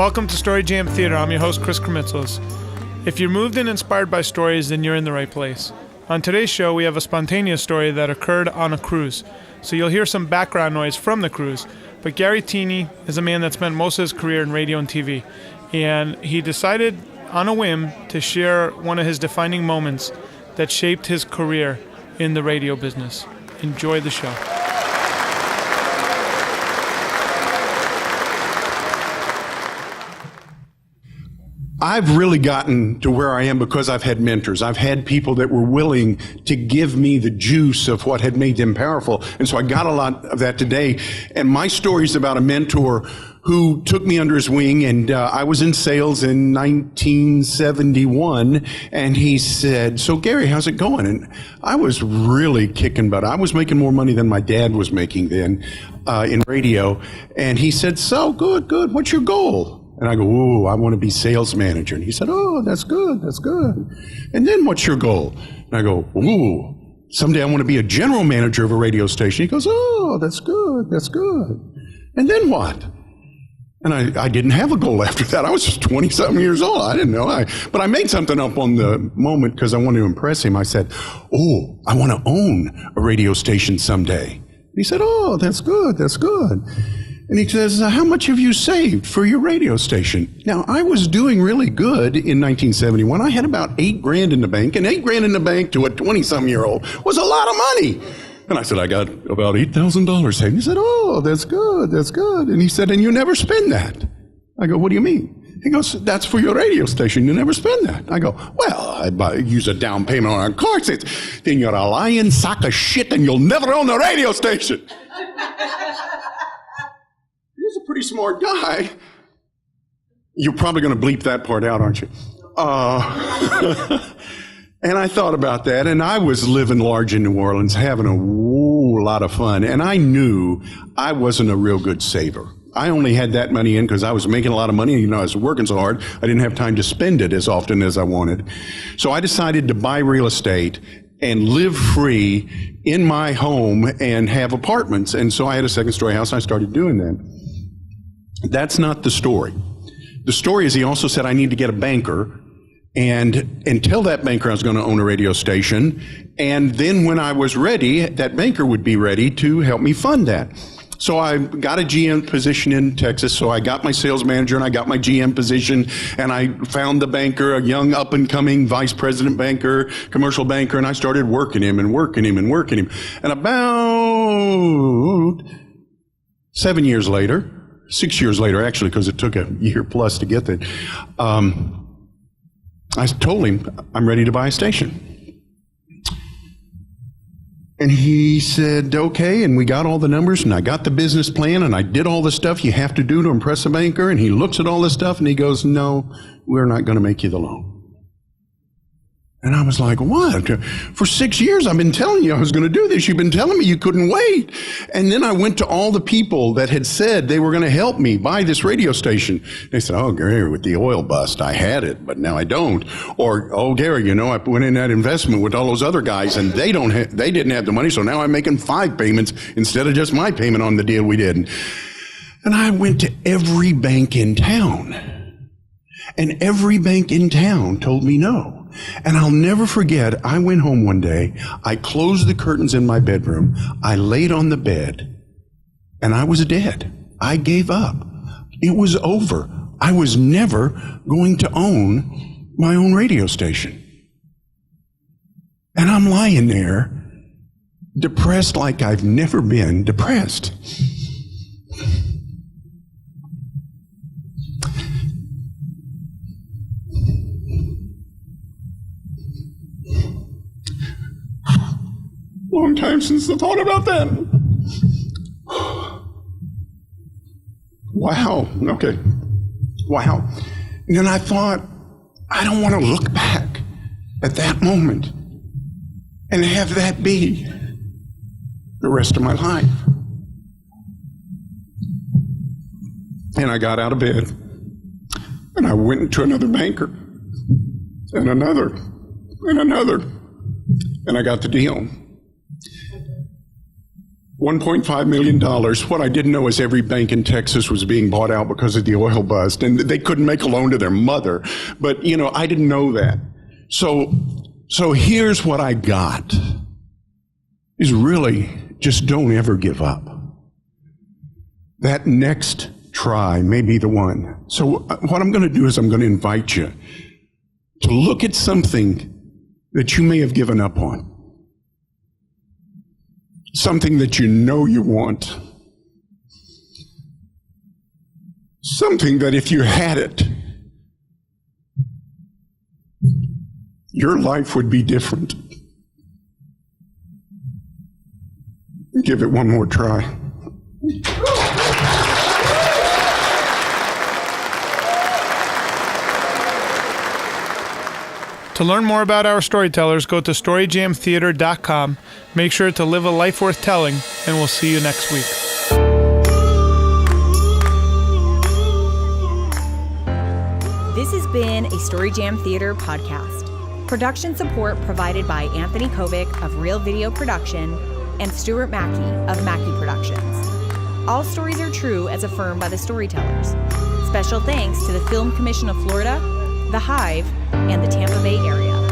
Welcome to Story Jam Theater. I'm your host, Chris Krimitsos. If you're moved and inspired by stories, then you're in the right place. On today's show, we have a spontaneous story that occurred on a cruise. So you'll hear some background noise from the cruise. But Gary Teaney is a man that spent most of his career in radio and TV. And he decided on a whim to share one of his defining moments that shaped his career in the radio business. Enjoy the show. I've really gotten to where I am because I've had mentors. I've had people that were willing to give me the juice of what had made them powerful. And so I got a lot of that today. And my story is about a mentor who took me under his wing, and I was in sales in 1971, and he said, "So Gary, how's it going?" And I was really kicking butt. I was making more money than my dad was making then in radio. And he said, "So, good, what's your goal?" And I go, "Ooh, I want to be sales manager." And he said, "Oh, that's good. And then what's your goal?" And I go, "Ooh, someday I want to be a general manager of a radio station." He goes, "Oh, that's good. And then what?" And I didn't have a goal after that. I was just 20-something years old. I didn't know. But I made something up on the moment because I wanted to impress him. I said, "Oh, I want to own a radio station someday." He said, "Oh, that's good. And he says, "How much have you saved for your radio station?" Now, I was doing really good in 1971. I had about $8,000 in the bank, and $8,000 in the bank to a 20-something-year-old was a lot of money. And I said, "I got about $8,000 saved." He said, "Oh, that's good. And he said, "And you never spend that." I go, "What do you mean?" He goes, "That's for your radio station. You never spend that." I go, "Well, I use a down payment on a car." He says, "Then you're a lying sack of shit and you'll never own a radio station." He's a pretty smart guy. You're probably going to bleep that part out, aren't you? And I thought about that, and I was living large in New Orleans, having a lot of fun, and I knew I wasn't a real good saver. I only had that money in because I was making a lot of money. I was working so hard, I didn't have time to spend it as often as I wanted. So I decided to buy real estate and live free in my home and have apartments. And so I had a second-story house, and I started doing that. That's not the story. The story is he also said I need to get a banker, and tell that banker I was going to own a radio station, and then when I was ready, that banker would be ready to help me fund that. So I got a GM position in Texas, so I got my sales manager and I got my GM position, and I found the banker, a young up-and-coming vice president banker, commercial banker, and I started working him. And about 6 years later, actually, because it took a year plus to get there, I told him, "I'm ready to buy a station." And he said, "Okay," and we got all the numbers, and I got the business plan, and I did all the stuff you have to do to impress a banker, and he looks at all this stuff, and he goes, "No, we're not going to make you the loan." And I was like, "What? For 6 years I've been telling you I was going to do this. You've been telling me you couldn't wait." And then I went to all the people that had said they were going to help me buy this radio station. They said, "Oh, Gary, with the oil bust, I had it, but now I don't." Or, "Oh, Gary, I went in that investment with all those other guys, and they didn't have the money, so now I'm making 5 payments instead of just my payment on the deal we did." And I went to every bank in town, and every bank in town told me no. And I'll never forget, I went home one day, I closed the curtains in my bedroom, I laid on the bed, and I was dead. I gave up. It was over. I was never going to own my own radio station. And I'm lying there, depressed like I've never been depressed. Long time since I thought about that. Wow. Okay. Wow. And then I thought, I don't want to look back at that moment and have that be the rest of my life. And I got out of bed and I went to another banker and another and another, and I got the deal. $1.5 million. What I didn't know is every bank in Texas was being bought out because of the oil bust, and they couldn't make a loan to their mother. But, I didn't know that. So here's what I got, is really just don't ever give up. That next try may be the one. So what I'm going to do is I'm going to invite you to look at something that you may have given up on. Something that you know you want. Something that if you had it, your life would be different. Give it one more try. To learn more about our storytellers, go to storyjamtheater.com. Make sure to live a life worth telling, and we'll see you next week. This has been a Story Jam Theater podcast. Production support provided by Anthony Kovic of Real Video Production and Stuart Mackey of Mackey Productions. All stories are true as affirmed by the storytellers. Special thanks to the Film Commission of Florida, The Hive, and the Tampa Bay area.